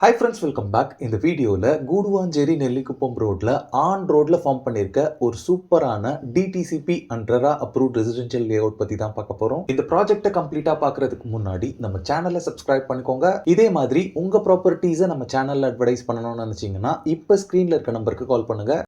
Hi friends, welcome back. இந்த வீடியோவில் கூடுவாஞ்சேரி நெல்லிக்குப்பம் ரோட்டில் ஃபார்ம் பண்ணியிருக்க ஒரு சூப்பரான DTCP and RERA approved residential lay out பற்றி தான் பார்க்க போகிறோம். இந்த ப்ராஜெக்ட்டை கம்ப்ளீட்டாக பார்க்கறதுக்கு முன்னாடி நம்ம சேனலை சப்ஸ்கிரைப் பண்ணிக்கோங்க. இதே மாதிரி உங்கள் ப்ராப்பர்ட்டிஸை நம்ம சேனலில் அட்வர்டைஸ் பண்ணணும்னு நினச்சிங்கன்னா இப்போ ஸ்க்ரீனில் இருக்க நம்பருக்கு கால் பண்ணுங்கள்.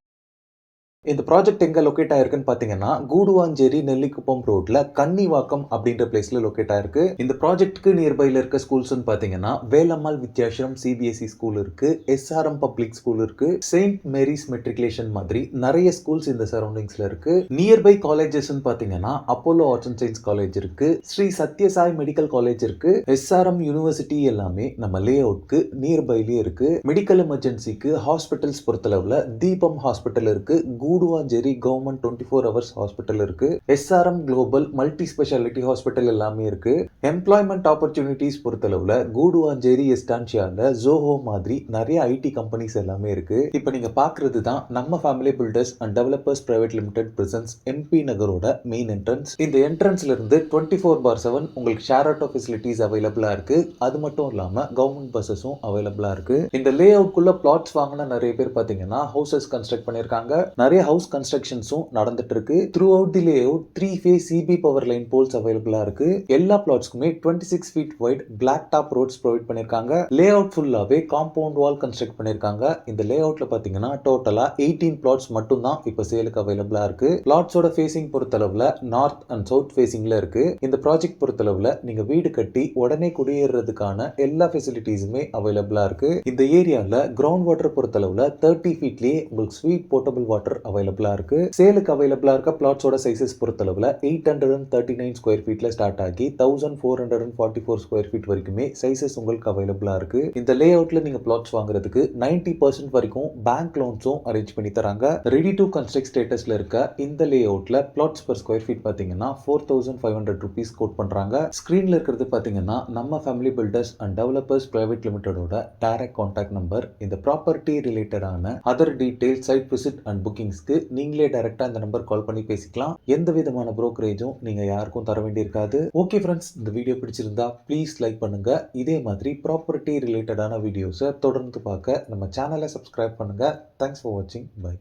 இந்த ப்ராஜெக்ட் எங்கே லொக்கேட் ஆயிருக்குன்னு பார்த்தீங்கன்னா கூடுவாஞ்சேரி நெல்லிக்குப்பம் ரோட்ல கன்னிவாக்கம் அப்படின்ற பிளேஸ்ல லொக்கேட் ஆயிருக்கு. இந்த ப்ராஜெக்ட்க்கு நியர்பைல இருக்க ஸ்கூல்ஸ்னு பார்த்தீங்கன்னா வேலம்மாள் வித்யாசிரம் சிபிஎஸ்இ ஸ்கூல் இருக்கு, எஸ்ஆர்எம் பப்ளிக் ஸ்கூல் இருக்கு, செயின்ட் மேரிஸ் மெட்ரிகுலேஷன் மாதிரி நிறைய ஸ்கூல்ஸ் இந்த சரௌண்டிங்ஸ்ல இருக்கு. நியர்பை காலேஜஸ்ன்னு பார்த்தீங்கன்னா Apollo arts and science college இருக்கு, ஸ்ரீ சத்யசாய் மெடிக்கல் காலேஜ் இருக்கு, எஸ்ஆர்எம் யூனிவர்சிட்டி எல்லாமே நம்ம லே அவுட்க்கு நியர்பைலேயே இருக்கு. மெடிக்கல் எமர்ஜென்சிக்கு ஹாஸ்பிட்டல்ஸ் பொறுத்தளவுல தீபம் ஹாஸ்பிட்டல் இருக்கு, கூடுவாஞ்சேரி கவர்மெண்ட் 24 ஹவர்ஸ் ஹாஸ்பிட்டல் இருக்கு, SRM global multi speciality hospital எல்லாமே இருக்கு. எம்ப்ளாய்மெண்ட் ஆப்பர்ச்சுனிட்டிஸ் பொறுத்தளவுல கூடுவாஞ்சேரி எஸ்டான்ஷியால ஜோஹோ மாதிரி நிறைய ஐடி கம்பெனிஸ் எல்லாமே இருக்கு. இப்போ நீங்க பாக்குறது தான் நம்ம family builders and developers private limited presents MP நகரோட மெயின் என்ட்ரன்ஸ். இந்த என்ட்ரன்ஸ்ல இருந்து 24/7 உங்களுக்கு ஷேர் ஆட்டோ ஃபெசிலிட்டிஸ் அவைலபிளா இருக்கு. அது மட்டும் இல்லாம கவர்மெண்ட் பஸ்ஸஸும் அவைலபிளா இருக்கு. இந்த லே அவுட்குள்ள பிளாட்ஸ் வாங்கின நிறைய பேர் பாத்தீங்கன்னா ஹவுசஸ் கன்ஸ்ட்ரக்ட் பண்ணிருக்காங்க. நிறைய ஹவுஸ் கன்ஸ்ட்ரக்ஷன்ஸும் நடந்துட்டு இருக்கு. Throughout the layout 3 phase சிபி பவர் லைன் போல்ஸ் அவைலபிளா இருக்கு. எல்லா பிளாட்ஸ்க்குமே 26 feet wide black top roads provide பண்ணிருக்காங்க. லே அவுட் ஃபுல்லாவே காம்பவுண்ட் வால் கன்ஸ்ட்ரக்ட் பண்ணிருக்காங்க. இந்த லே அவுட்ல பாத்தீங்கன்னா டோட்டலா 18 பிளாட்ஸ் மட்டும் தான் இப்ப சேலுக்கு அவைலபிளா இருக்கு. பிளாட்ஸோட ஃபேசிங் பொறுத்தளவுல நார்த் அண்ட் சவுத் ஃபேசிங்ல இருக்கு. இந்த ப்ராஜெக்ட் பொறுத்தளவுல நீங்க வீடு கட்டி உடனே குடியேறதுக்கான எல்லா ஃபெசிலிட்டிஸுமே அவைலபிளா இருக்கு. இந்த ஏரியால கிரவுண்ட் வாட்டர் பொறுத்தளவுல 30 feetலயே உங்களுக்கு ஸ்வீட் போர்ட்டபிள் வாட்டர் அவைலபிளா இருக்கு. சேலுக்கு அவைலபிளா இருக்க பிளாட்ஸோட சைஸஸ் பொறுத்தளவுல 839 ஸ்கொயர் ஃபீட்ல ஸ்டார்ட் ஆகி 1444 ஸ்கொயர் ஃபீட் வரைக்குமே சைஸஸ் உங்களுக்கு அவைலபிளா இருக்கு. இந்த லே அவுட்ல நீங்க பிளாட்ஸ் வாங்குறதுக்கு 90% வரைக்கும் பேங்க் லோன்ஸும் அரேஞ்ச் பண்ணி தராங்க. ரெடி டு கன்ஸ்ட்ரக்ட் ஸ்டேட்டஸ்ல இருக்க இந்த லே அவுட்ல பிளாட்ஸ் பர் ஸ்கொயர் ஃபீட் பாத்தீங்கன்னா 4500 rupees கோட் பண்றாங்க. ஸ்கிரீன்ல இருக்கிறது பாத்தீங்கன்னா நம்ம family builders and developers private லிமிடெடோட டைரக்ட் கான்டாக்ட் நம்பர். இந்த ப்ராப்பர்ட்டி ரிலேட்டடான other details, site visit and புக்கிங்ஸ்க்கு நீங்களே டைரக்டா இந்த நம்பர் கால் பண்ணி பேசிக்கலாம். எந்த விதமான புரோக்கரேஜும் நீங்க யாருக்கும் தர வேண்டியிருக்காது. ஓகே ஃப்ரெண்ட்ஸ், இந்த வீடியோ பிடிச்சிருந்தா ப்ளீஸ் லைக் பண்ணுங்க. இதே மாதிரி ப்ராப்பர்ட்டி ரிலேட்டடான வீடியோஸை தொடர்ந்து பார்க்க நம்ம சேனலை சப்ஸ்கிரைப் பண்ணுங்க. தேங்க்ஸ் ஃபார் வாட்சிங். பை.